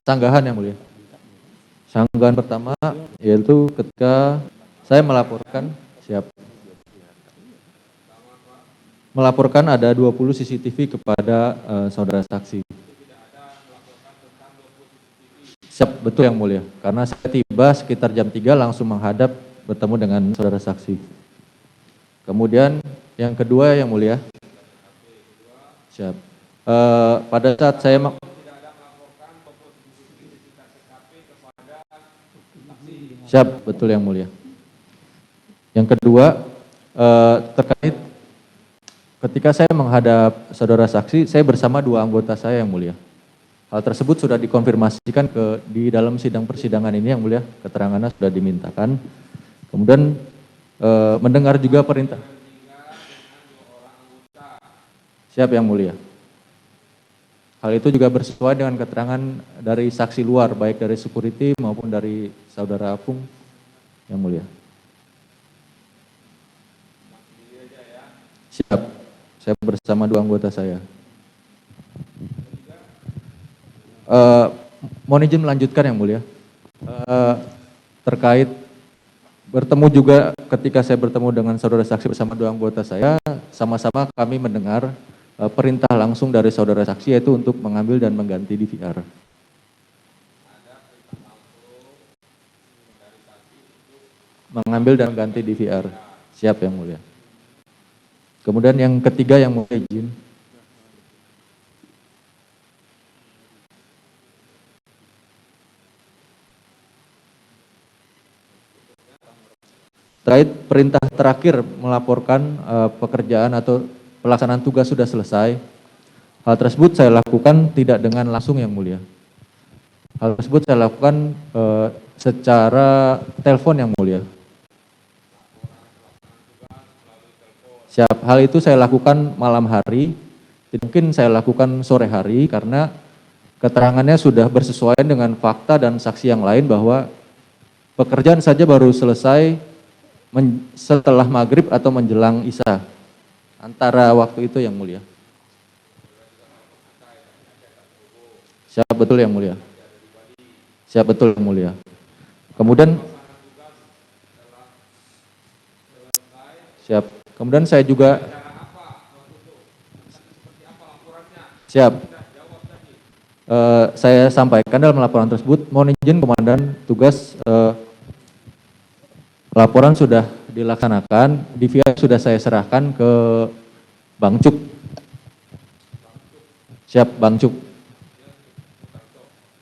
sanggahan yang mulia. Sanggahan pertama yaitu ketika saya melaporkan, melaporkan ada 20 CCTV kepada saudara saksi. Siap, betul yang mulia. Karena saya tiba sekitar jam 3 langsung menghadap bertemu dengan saudara saksi. Kemudian yang kedua yang mulia. Siap. Pada saat saya siap, betul yang mulia. Yang kedua, terkait ketika saya menghadap saudara saksi, saya bersama 2 anggota saya yang mulia. Hal tersebut sudah dikonfirmasikan di dalam sidang persidangan ini yang mulia, keterangannya sudah dimintakan. Kemudian mendengar juga perintah. Siap yang mulia. Hal itu juga bersesuai dengan keterangan dari saksi luar, baik dari security maupun dari saudara Apung yang mulia. Siap, saya bersama 2 anggota saya. Mohon izin melanjutkan yang mulia. Terkait bertemu juga ketika saya bertemu dengan saudara saksi bersama 2 anggota saya, sama-sama kami mendengar perintah langsung dari saudara saksi yaitu untuk mengambil dan mengganti DVR. Mengambil dan mengganti DVR. Siap yang mulia. Kemudian yang ketiga yang mau izin. Terkait perintah terakhir melaporkan pekerjaan atau pelaksanaan tugas sudah selesai. Hal tersebut saya lakukan tidak dengan langsung yang mulia. Hal tersebut saya lakukan secara telepon yang mulia. Siap, hal itu saya lakukan malam hari. Mungkin saya lakukan sore hari karena keterangannya sudah bersesuaian dengan fakta dan saksi yang lain bahwa pekerjaan saja baru selesai setelah maghrib atau menjelang isya. Antara waktu itu yang mulia. Siap, betul yang mulia. Siap, betul yang mulia. Kemudian siap. Kemudian saya juga siap. Saya sampaikan dalam laporan tersebut, mohon izin Komandan tugas laporan sudah dilaksanakan, DVR sudah saya serahkan ke Bang Cuk. Siap, Bang Cuk.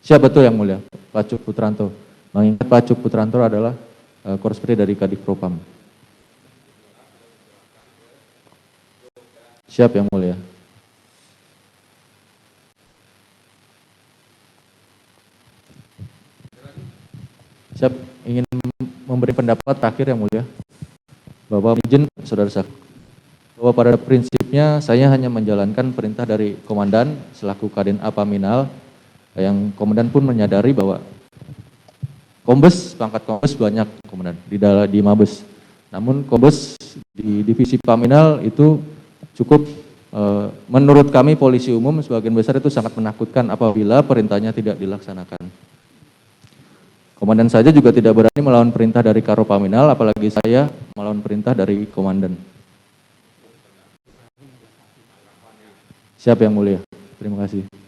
Siap, betul yang mulia, Pak Cuk Putranto. Mengingat Pak Cuk Putranto adalah Korspri dari Kadif Propam. Siap yang mulia. Siap, ingin memberi pendapat terakhir yang mulia. Bapak izin saudara saksi. Bahwa pada prinsipnya saya hanya menjalankan perintah dari komandan selaku Kadin Apaminal yang komandan pun menyadari bahwa kombes, pangkat kombes banyak komandan di Mabes. Namun kombes di divisi Paminal itu cukup menurut kami polisi umum sebagian besar itu sangat menakutkan apabila perintahnya tidak dilaksanakan. Komandan saja juga tidak berani melawan perintah dari Karo Paminal, apalagi saya melawan perintah dari komandan. Siap yang mulia. Terima kasih.